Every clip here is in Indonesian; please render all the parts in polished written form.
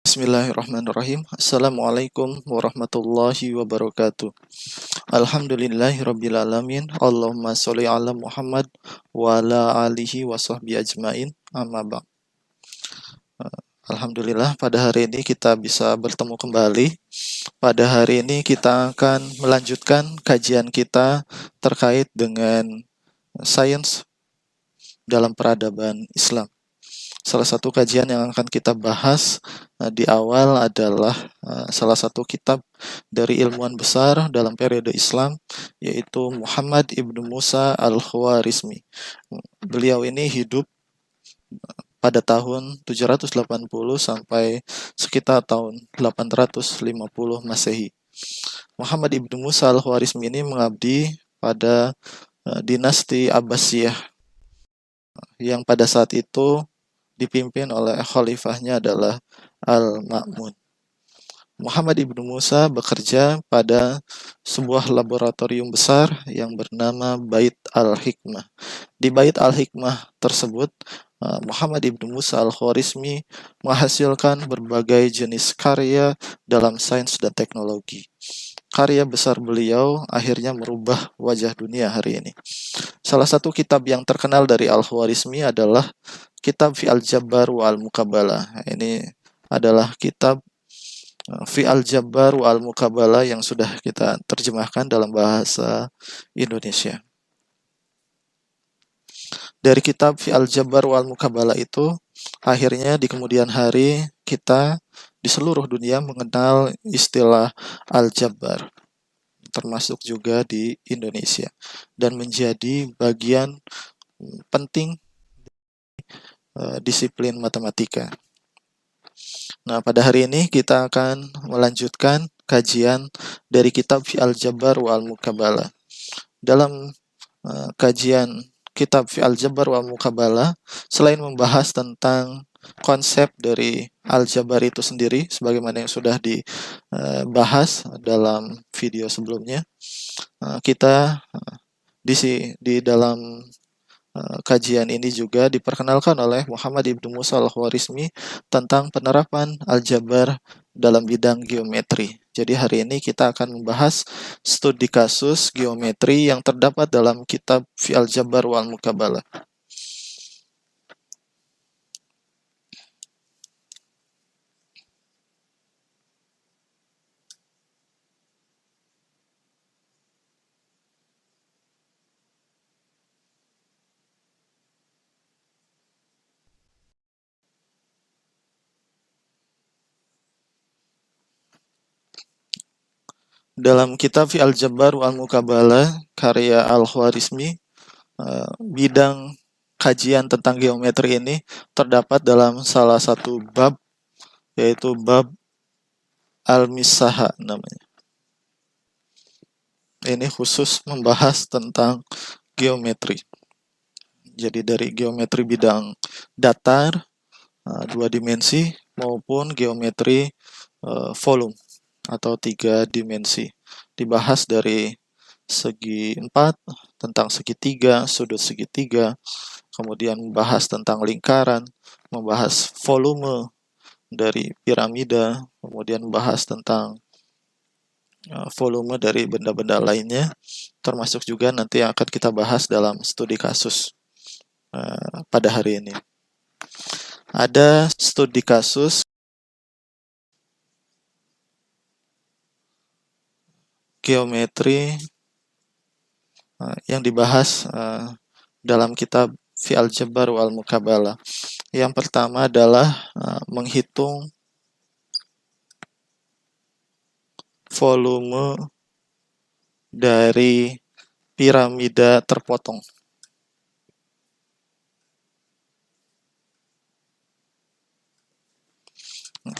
Bismillahirrahmanirrahim. Assalamualaikum warahmatullahi wabarakatuh. Alhamdulillahirabbil alamin. Allahumma sholli ala Muhammad wa ala alihi wa sahbihi ajmain. Amma ba'd. Alhamdulillah pada hari ini kita bisa bertemu kembali. Pada hari ini kita akan melanjutkan kajian kita terkait dengan sains dalam peradaban Islam. Salah satu kajian yang akan kita bahas di awal adalah salah satu kitab dari ilmuwan besar dalam periode Islam, yaitu Muhammad ibnu Musa al-Khwarizmi. Beliau ini hidup pada tahun 780 sampai sekitar tahun 850 Masehi. Muhammad ibnu Musa al-Khwarizmi ini mengabdi pada dinasti Abbasiyah yang pada saat itu dipimpin oleh khalifahnya adalah Al-Ma'mun. Muhammad ibnu Musa bekerja pada sebuah laboratorium besar yang bernama Bait Al-Hikmah. Di Bait Al-Hikmah tersebut, Muhammad ibnu Musa al-Khwarizmi menghasilkan berbagai jenis karya dalam sains dan teknologi. Karya besar beliau akhirnya merubah wajah dunia hari ini. Salah satu kitab yang terkenal dari Al-Khwarizmi adalah kitab Fi Al-Jabbar wa Al-Muqabalah. Ini adalah kitab Fi Al-Jabbar wa Al-Muqabalah yang sudah kita terjemahkan dalam bahasa Indonesia. Dari kitab Fi Al-Jabbar wa Al-Muqabalah itu, akhirnya di kemudian hari kita di seluruh dunia mengenal istilah Al-Jabbar, termasuk juga di Indonesia, dan menjadi bagian penting disiplin matematika. Nah, pada hari ini kita akan melanjutkan kajian dari kitab Fi Al-Jabbar wa Al-Muqabalah. Dalam kajian kitab Fi Al-Jabbar wa Al-Muqabalah, selain membahas tentang konsep dari Al-Jabbar itu sendiri, sebagaimana yang sudah dibahas dalam video sebelumnya, kita di dalam kajian ini juga diperkenalkan oleh Muhammad ibnu Musa al-Khwarizmi tentang penerapan Al-Jabbar dalam bidang geometri. Jadi hari ini kita akan membahas studi kasus geometri yang terdapat dalam kitab Fi Al-Jabbar wa Al-Muqabalah. Dalam kitab Fi Al-Jabbar wa Al-Muqabalah karya Al-Khwarizmi, bidang kajian tentang geometri ini terdapat dalam salah satu bab, yaitu bab Al-Misaha namanya. Ini khusus membahas tentang geometri. Jadi dari geometri bidang datar, 2 dimensi, maupun geometri volume atau 3 dimensi. Dibahas dari segi 4, tentang segitiga, sudut segitiga, kemudian membahas tentang lingkaran, membahas volume dari piramida, kemudian membahas tentang volume dari benda-benda lainnya, termasuk juga nanti yang akan kita bahas dalam studi kasus pada hari ini. Ada studi kasus geometri yang dibahas dalam kitab Fi Al-Jabbar wa Al-Muqabalah. Yang pertama adalah menghitung volume dari piramida terpotong.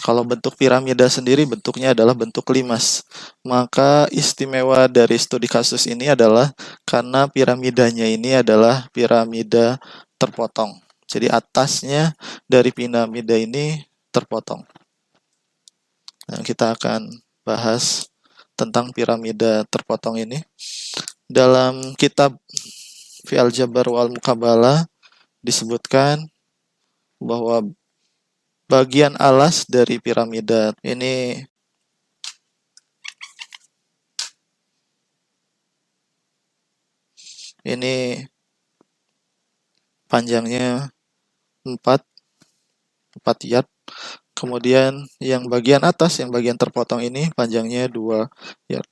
Kalau bentuk piramida sendiri bentuknya adalah bentuk limas. Maka istimewa dari studi kasus ini adalah karena piramidanya ini adalah piramida terpotong. Jadi atasnya dari piramida ini terpotong. Nah, kita akan bahas tentang piramida terpotong ini. Dalam kitab Fi Al-Jabbar wa Al-Muqabalah disebutkan bahwa bagian alas dari piramida. Ini panjangnya 4 yard. Kemudian yang bagian atas, yang bagian terpotong ini panjangnya 2 yard.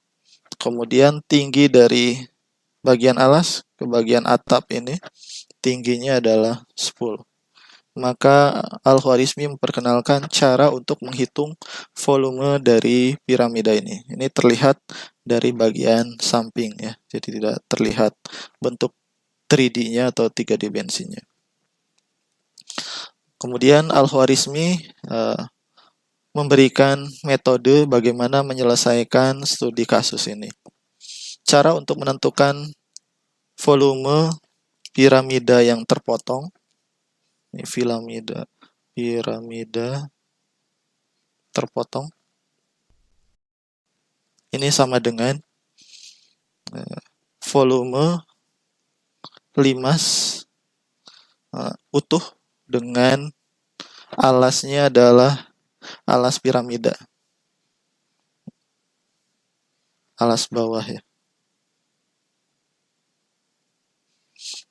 Kemudian tinggi dari bagian alas ke bagian atap ini tingginya adalah 10. Maka Al-Khwarizmi memperkenalkan cara untuk menghitung volume dari piramida ini. Ini terlihat dari bagian samping ya. Jadi tidak terlihat bentuk 3D-nya atau 3 dimensinya. Kemudian Al-Khwarizmi memberikan metode bagaimana menyelesaikan studi kasus ini. Cara untuk menentukan volume piramida yang terpotong. Ini piramida terpotong. Ini sama dengan volume limas utuh dengan alasnya adalah alas piramida. Alas bawah ya.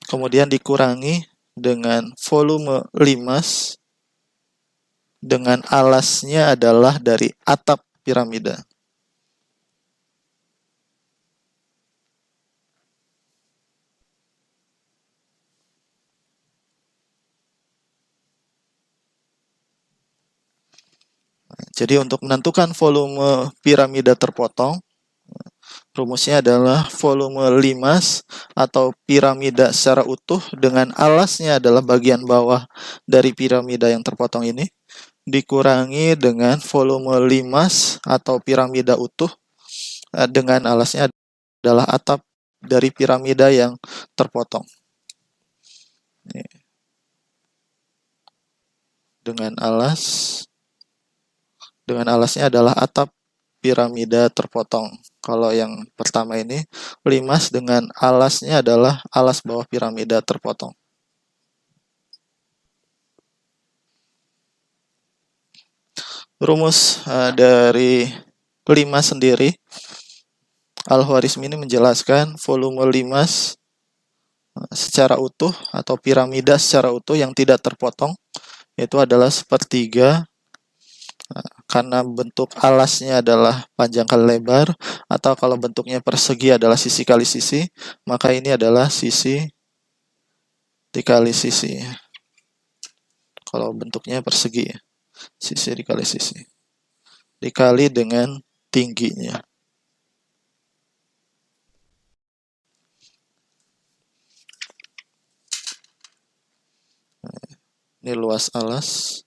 Kemudian dikurangi dengan volume limas dengan alasnya adalah dari atap piramida. Jadi untuk menentukan volume piramida terpotong, rumusnya adalah volume limas atau piramida secara utuh dengan alasnya adalah bagian bawah dari piramida yang terpotong ini dikurangi dengan volume limas atau piramida utuh dengan alasnya adalah atap dari piramida yang terpotong. Dengan alasnya adalah atap piramida terpotong. Kalau yang pertama ini limas dengan alasnya adalah alas bawah piramida terpotong. Rumus dari limas sendiri, Al-Khwarizmi ini menjelaskan volume limas secara utuh atau piramida secara utuh yang tidak terpotong itu adalah sepertiga karena bentuk alasnya adalah panjang kali lebar, atau kalau bentuknya persegi adalah sisi kali sisi, maka ini adalah sisi dikali sisi. Kalau bentuknya persegi, sisi dikali sisi. Dikali dengan tingginya. Ini luas alas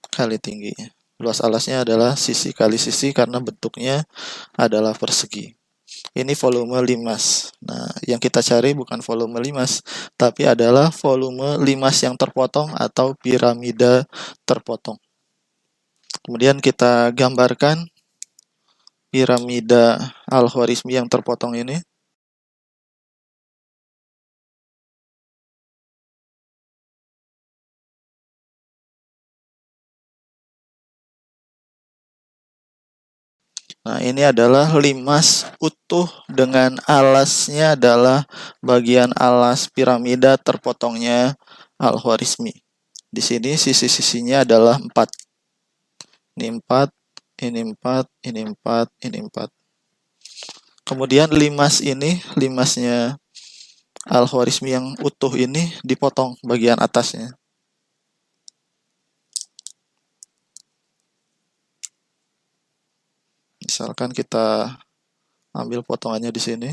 kali tingginya. Luas alasnya adalah sisi kali sisi karena bentuknya adalah persegi. Ini volume limas. Nah, yang kita cari bukan volume limas, tapi adalah volume limas yang terpotong atau piramida terpotong. Kemudian kita gambarkan piramida Al-Khwarizmi yang terpotong ini. Nah, ini adalah limas utuh dengan alasnya adalah bagian alas piramida terpotongnya Al-Khwarizmi. Di sini sisi-sisinya adalah 4. Ini 4, ini 4, ini 4, ini 4. Kemudian limasnya Al-Khwarizmi yang utuh ini dipotong bagian atasnya. Misalkan kita ambil potongannya di sini.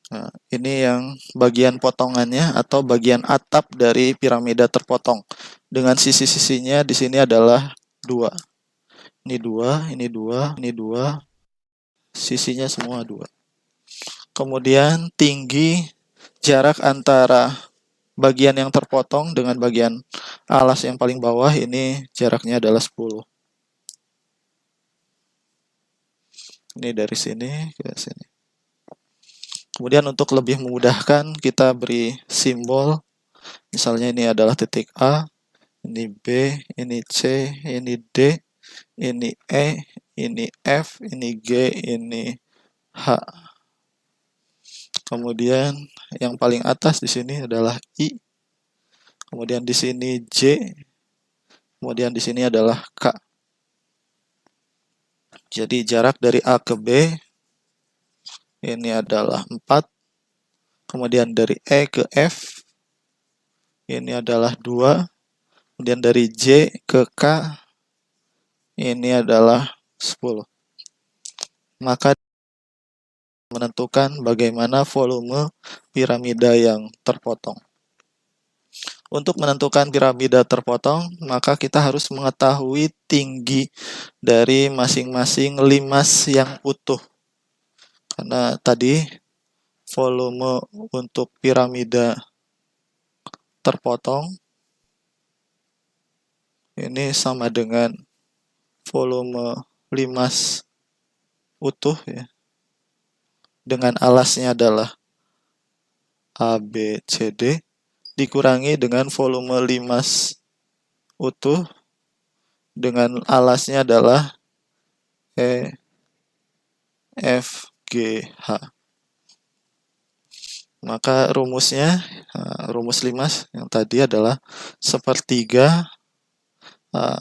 Nah, ini yang bagian potongannya atau bagian atap dari piramida terpotong. Dengan sisi-sisinya di sini adalah 2. Ini 2, ini 2, ini 2. Sisinya semua 2. Kemudian tinggi jarak antara bagian yang terpotong dengan bagian alas yang paling bawah ini jaraknya adalah 10. Ini dari sini ke sini. Kemudian untuk lebih memudahkan kita beri simbol Misalnya ini adalah titik A, ini B, ini C, ini D, ini E, ini F, ini G, ini H. Kemudian yang paling atas di sini adalah I. Kemudian di sini J. Kemudian di sini adalah K. Jadi jarak dari A ke B ini adalah 4. Kemudian dari E ke F ini adalah 2. Kemudian dari J ke K ini adalah 10. Maka menentukan bagaimana volume piramida yang terpotong. Untuk menentukan piramida terpotong, maka kita harus mengetahui tinggi dari masing-masing limas yang utuh. Karena tadi volume untuk piramida terpotong ini sama dengan volume limas utuh ya. Dengan alasnya adalah A, B, C, D dikurangi dengan volume limas utuh dengan alasnya adalah E, F, G, H. Maka rumusnya, rumus limas yang tadi adalah sepertiga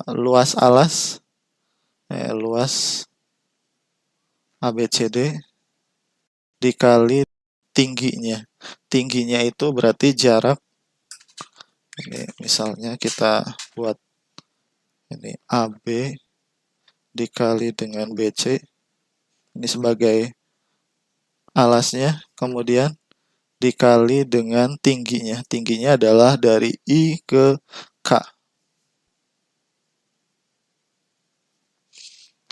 luas alas, luas ABCD dikali tingginya. Tingginya itu berarti jarak. Ini misalnya kita buat ini AB dikali dengan BC. Ini sebagai alasnya. Kemudian dikali dengan tingginya. Tingginya adalah dari I ke K.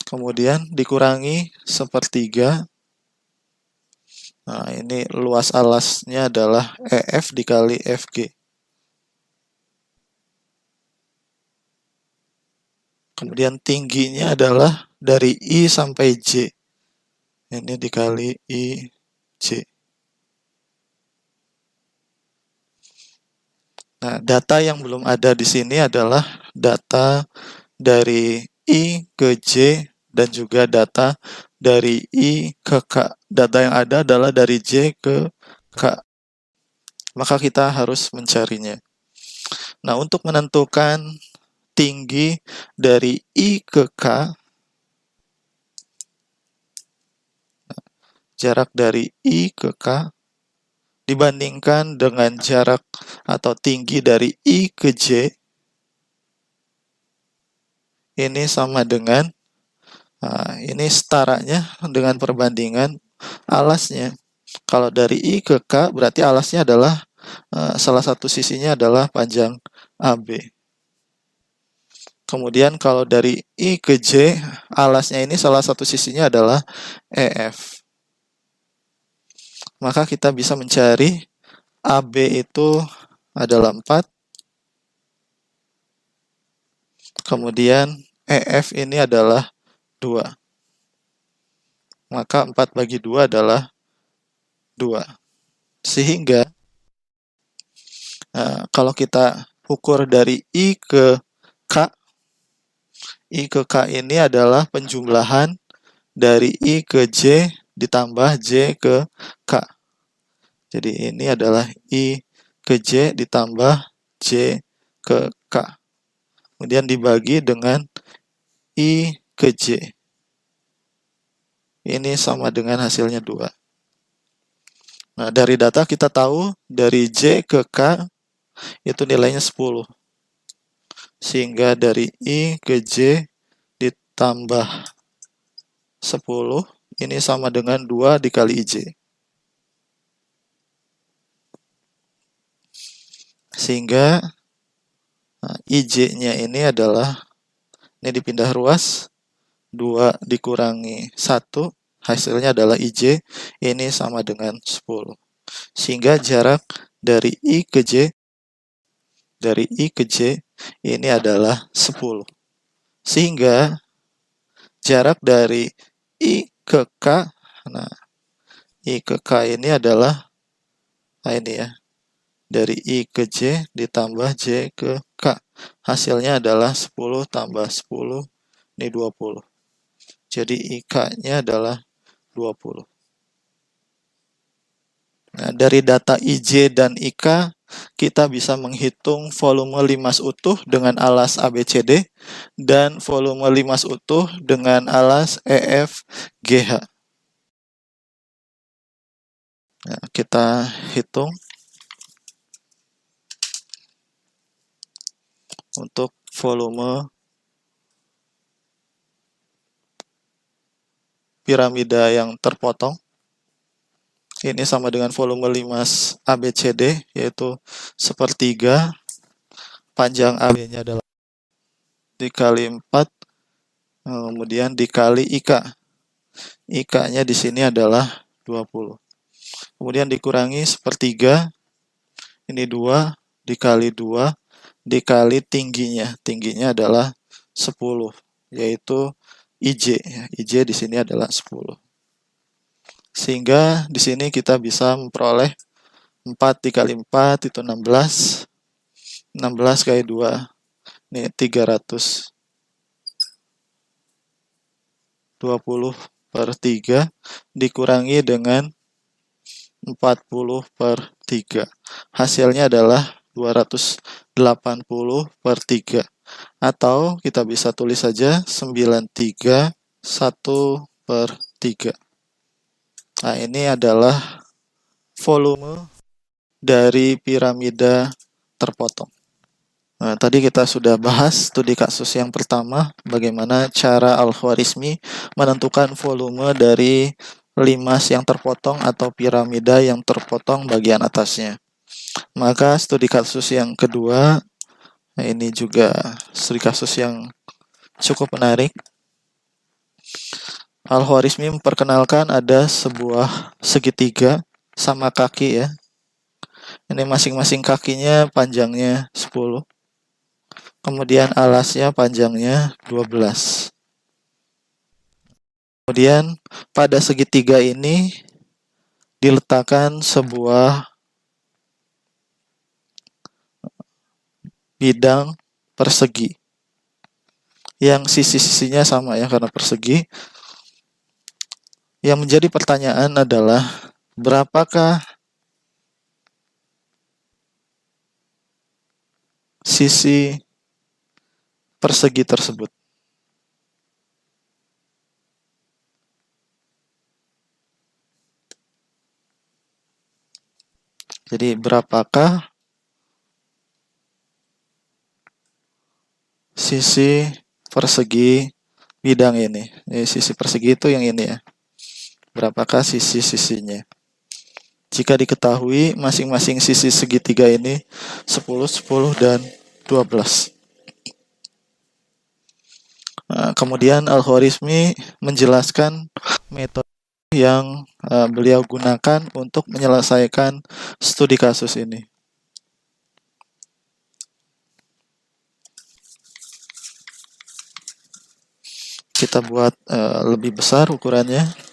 Kemudian dikurangi sepertiga. Nah, ini luas alasnya adalah EF dikali FG. Kemudian tingginya adalah dari I sampai J. Ini dikali I, J. Nah, data yang belum ada di sini adalah data dari I ke J dan juga data dari I ke K. Data yang ada adalah dari J ke K. Maka kita harus mencarinya. Nah, untuk menentukan tinggi dari I ke K, jarak dari I ke K dibandingkan dengan jarak atau tinggi dari I ke J, ini sama dengan, ini setaranya dengan perbandingan alasnya. Kalau dari I ke K berarti alasnya adalah, salah satu sisinya adalah panjang AB. Kemudian kalau dari I ke J, alasnya ini salah satu sisinya adalah EF. Maka kita bisa mencari AB itu adalah 4. Kemudian EF ini adalah 2. Maka 4 bagi 2 adalah 2. Sehingga kalau kita ukur dari I ke K, I ke K ini adalah penjumlahan dari I ke J ditambah J ke K. Jadi ini adalah I ke J ditambah J ke K. Kemudian dibagi dengan I ke J. Ini sama dengan hasilnya 2. Nah, dari data kita tahu dari J ke K itu nilainya 10. Sehingga dari I ke J ditambah 10, ini sama dengan 2 dikali IJ. Sehingga IJ-nya ini adalah, ini dipindah ruas, 2 dikurangi 1, hasilnya adalah IJ, ini sama dengan 10. Sehingga jarak dari I ke J, ini adalah 10. Sehingga jarak dari I ke K, nah I ke K ini adalah, ini ya, dari I ke J ditambah J ke K. Hasilnya adalah 10 tambah 10, ini 20. Jadi IK-nya adalah 20. Nah, dari data IJ dan IK, kita bisa menghitung volume limas utuh dengan alas ABCD dan volume limas utuh dengan alas EFGH. Nah, kita hitung untuk volume piramida yang terpotong. Ini sama dengan volume limas ABCD, yaitu 1/3. Panjang AB-nya adalah dikali 4, kemudian dikali IK. IK-nya di sini adalah 20. Kemudian dikurangi 1/3, ini 2, dikali 2, dikali tingginya. Tingginya adalah 10, yaitu IJ. IJ di sini adalah 10. Sehingga di sini kita bisa memperoleh 4 dikali 4 itu 16. 16 kali 2, ini 320 per 3 dikurangi dengan 40/3. Hasilnya adalah 280 per 3. Atau kita bisa tulis saja 931/3. Nah, ini adalah volume dari piramida terpotong. Nah, tadi kita sudah bahas studi kasus yang pertama, bagaimana cara Al-Khwarizmi menentukan volume dari limas yang terpotong atau piramida yang terpotong bagian atasnya. Maka studi kasus yang kedua, ini juga studi kasus yang cukup menarik. Al-Khwarizmi memperkenalkan ada sebuah segitiga sama kaki ya. Ini masing-masing kakinya panjangnya 10. Kemudian alasnya panjangnya 12. Kemudian pada segitiga ini diletakkan sebuah bidang persegi yang sisi-sisinya sama ya karena persegi. Yang menjadi pertanyaan adalah berapakah sisi persegi tersebut? Jadi berapakah sisi persegi bidang ini? Sisi persegi itu yang ini ya. Berapakah sisi-sisinya? Jika diketahui masing-masing sisi segitiga ini 10, 10, dan 12. Nah, kemudian Al-Khwarizmi menjelaskan metode yang beliau gunakan untuk menyelesaikan studi kasus ini. Kita buat lebih besar ukurannya.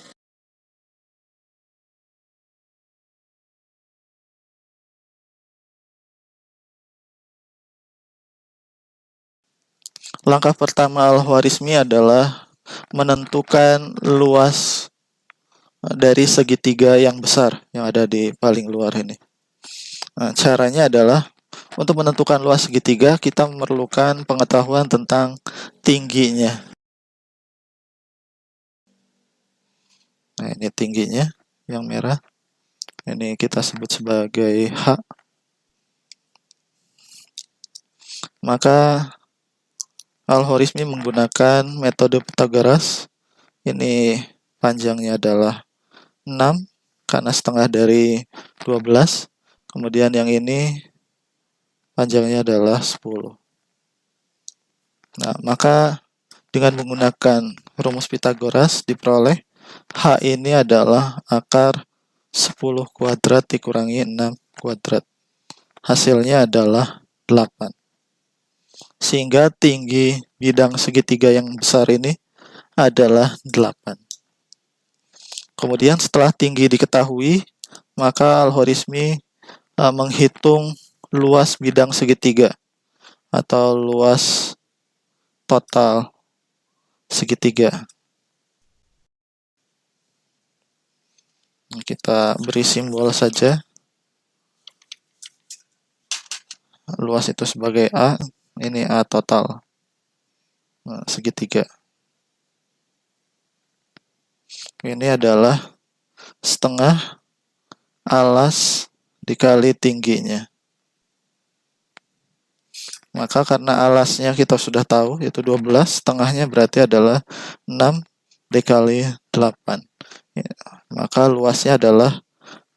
Langkah pertama Al-Khwarizmi adalah menentukan luas dari segitiga yang besar yang ada di paling luar ini. Nah, caranya adalah untuk menentukan luas segitiga kita memerlukan pengetahuan tentang tingginya. Nah, ini tingginya yang merah. Ini kita sebut sebagai H. Maka Al-Khwarizmi menggunakan metode Pythagoras. Ini panjangnya adalah 6 karena setengah dari 12. Kemudian yang ini panjangnya adalah 10. Nah, maka dengan menggunakan rumus Pythagoras diperoleh H ini adalah akar 10 kuadrat dikurangi 6 kuadrat. Hasilnya adalah 8. Sehingga tinggi bidang segitiga yang besar ini adalah 8. Kemudian setelah tinggi diketahui, maka Al-Khwarizmi menghitung luas bidang segitiga atau luas total segitiga. Kita beri simbol saja. Luas itu sebagai A, ini A total. Segitiga. Ini adalah setengah alas dikali tingginya. Maka karena alasnya kita sudah tahu, yaitu 12, setengahnya berarti adalah 6 dikali 8. Ya, maka luasnya adalah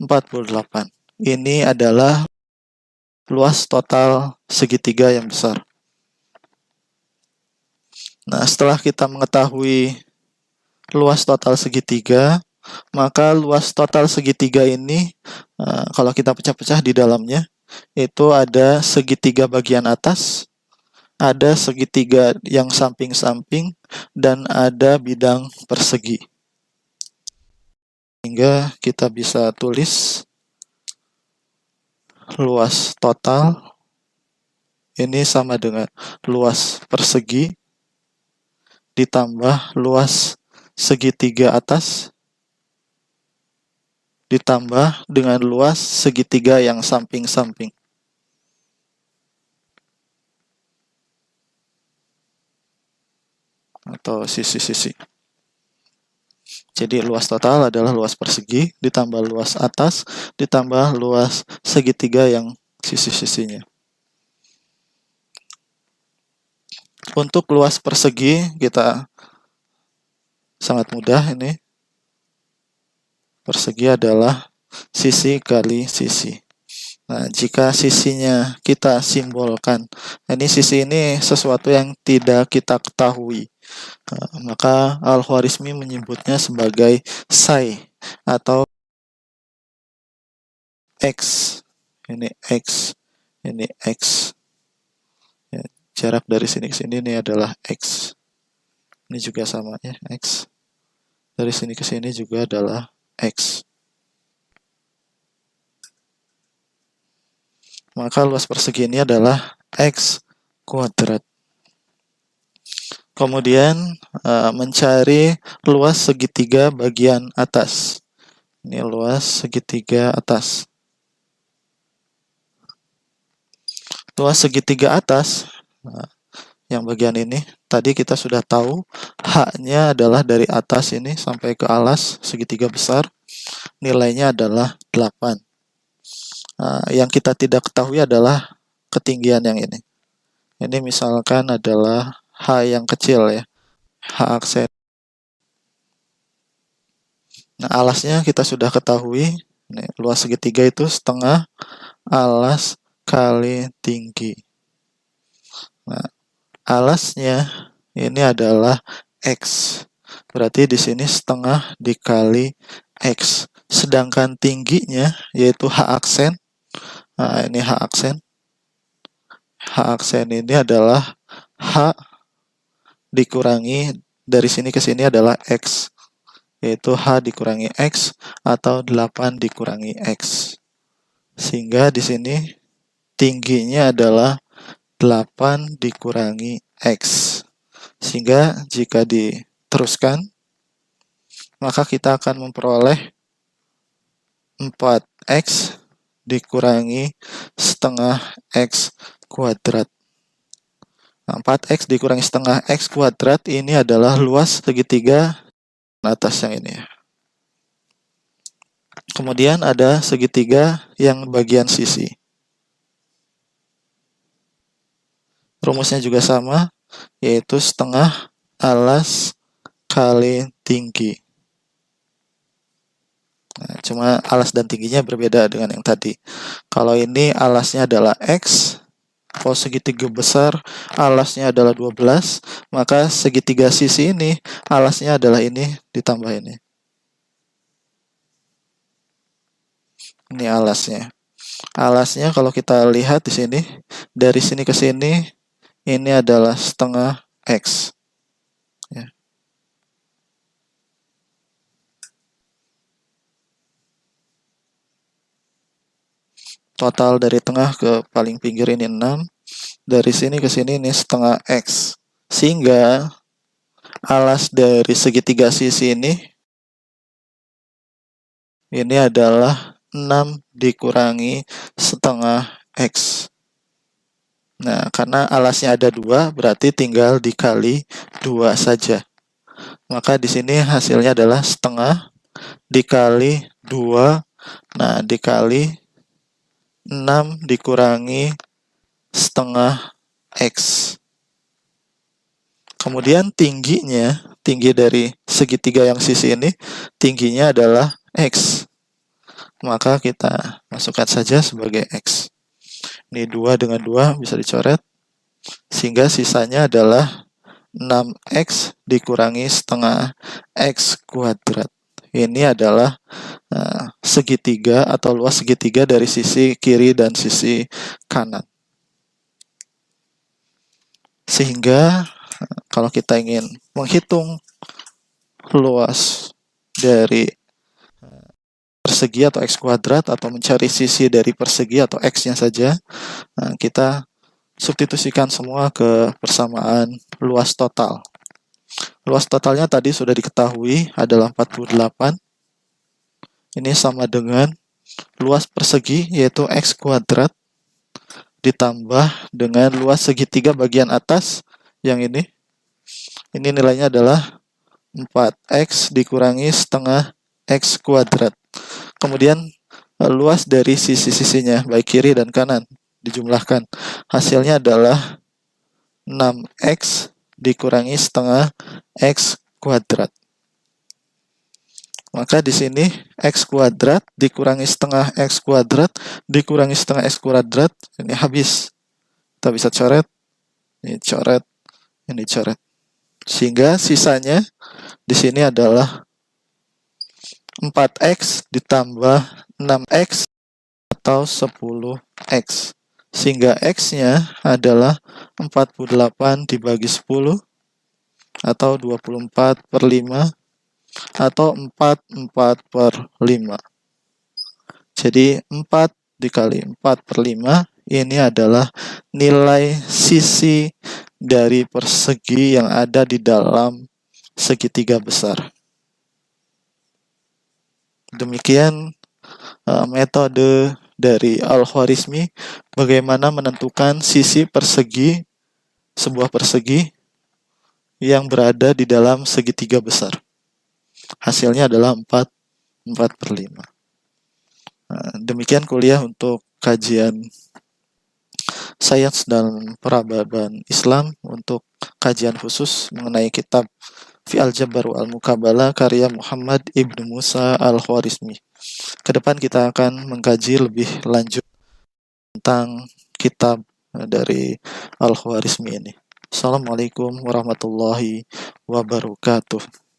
48. Ini adalah luas total segitiga yang besar. Nah, setelah kita mengetahui luas total segitiga, maka luas total segitiga ini, kalau kita pecah-pecah di dalamnya, itu ada segitiga bagian atas, ada segitiga yang samping-samping, dan ada bidang persegi. Sehingga kita bisa tulis luas total ini sama dengan luas persegi ditambah luas segitiga atas ditambah dengan luas segitiga yang samping-samping. Atau sisi-sisi. Jadi luas total adalah luas persegi ditambah luas atas ditambah luas segitiga yang sisi-sisinya. Untuk luas persegi kita sangat mudah ini. Persegi adalah sisi kali sisi. Nah, jika sisinya kita simbolkan, ini sisi ini sesuatu yang tidak kita ketahui. Maka Al-Khwarizmi menyebutnya sebagai psi atau X. Ini X, ini X. Ya, jarak dari sini ke sini ini adalah X. Ini juga sama ya, X. Dari sini ke sini juga adalah X. Maka luas persegi ini adalah X kuadrat. Kemudian mencari luas segitiga bagian atas. Ini luas segitiga atas. Luas segitiga atas, yang bagian ini, tadi kita sudah tahu H-nya adalah dari atas ini sampai ke alas segitiga besar. Nilainya adalah 8. Yang kita tidak ketahui adalah ketinggian yang ini. Ini misalkan adalah H yang kecil ya, H aksen. Nah, alasnya kita sudah ketahui. Nih, luas segitiga itu setengah alas kali tinggi. Nah, alasnya ini adalah X. Berarti di sini setengah dikali X. Sedangkan tingginya yaitu H aksen. Nah, ini H aksen. H aksen ini adalah H dikurangi dari sini ke sini adalah X. Yaitu H dikurangi X atau 8 dikurangi X. Sehingga di sini tingginya adalah 8 dikurangi X. Sehingga jika diteruskan, maka kita akan memperoleh 4X dikurangi setengah X kuadrat. 4X dikurangi setengah X kuadrat ini adalah luas segitiga atas yang ini. Kemudian ada segitiga yang bagian sisi. Rumusnya juga sama, yaitu setengah alas kali tinggi. Nah, cuma alas dan tingginya berbeda dengan yang tadi. Kalau ini alasnya adalah X, kalau segitiga besar alasnya adalah 12, maka segitiga sisi ini alasnya adalah ini ditambah ini. Ini alasnya. Alasnya kalau kita lihat di sini, dari sini ke sini, ini adalah setengah X. Ya. Total dari tengah ke paling pinggir ini 6. Dari sini ke sini ini setengah X. Sehingga alas dari segitiga sisi ini adalah 6 dikurangi setengah X. Nah, karena alasnya ada 2, berarti tinggal dikali 2 saja. Maka di sini hasilnya adalah setengah dikali 2. Nah, dikali 6 dikurangi setengah X. Kemudian tinggi dari segitiga yang sisi ini, tingginya adalah X. Maka kita masukkan saja sebagai X. Ini 2 dengan 2 bisa dicoret. Sehingga sisanya adalah 6X dikurangi setengah X kuadrat. Ini adalah segitiga atau luas segitiga dari sisi kiri dan sisi kanan. Sehingga kalau kita ingin menghitung luas dari persegi atau X kuadrat atau mencari sisi dari persegi atau X-nya saja, kita substitusikan semua ke persamaan luas total. Luas totalnya tadi sudah diketahui adalah 48. Ini sama dengan luas persegi yaitu X kuadrat ditambah dengan luas segitiga bagian atas yang ini. Ini nilainya adalah 4X dikurangi setengah X kuadrat. Kemudian luas dari sisi-sisinya baik kiri dan kanan dijumlahkan. Hasilnya adalah 6X dikurangi setengah X kuadrat. Maka di sini X kuadrat dikurangi setengah X kuadrat dikurangi setengah X kuadrat, ini habis. Kita bisa coret, ini coret, ini coret. Sehingga sisanya di sini adalah 4X ditambah 6X atau 10X. Sehingga X-nya adalah 48 dibagi 10 atau 24/5 atau 4/5. Jadi 4 dikali 4/5 ini adalah nilai sisi dari persegi yang ada di dalam segitiga besar. Demikian metode dari Al-Khwarizmi bagaimana menentukan sisi persegi sebuah persegi yang berada di dalam segitiga besar. Hasilnya adalah 4/5. Demikian kuliah untuk kajian sains dan peradaban Islam untuk kajian khusus mengenai kitab Fi Al-Jabr wal Muqabalah karya Muhammad Ibnu Musa Al-Khwarizmi. Kedepan kita akan mengkaji lebih lanjut tentang kitab dari Al-Khwarizmi ini. Assalamualaikum warahmatullahi wabarakatuh.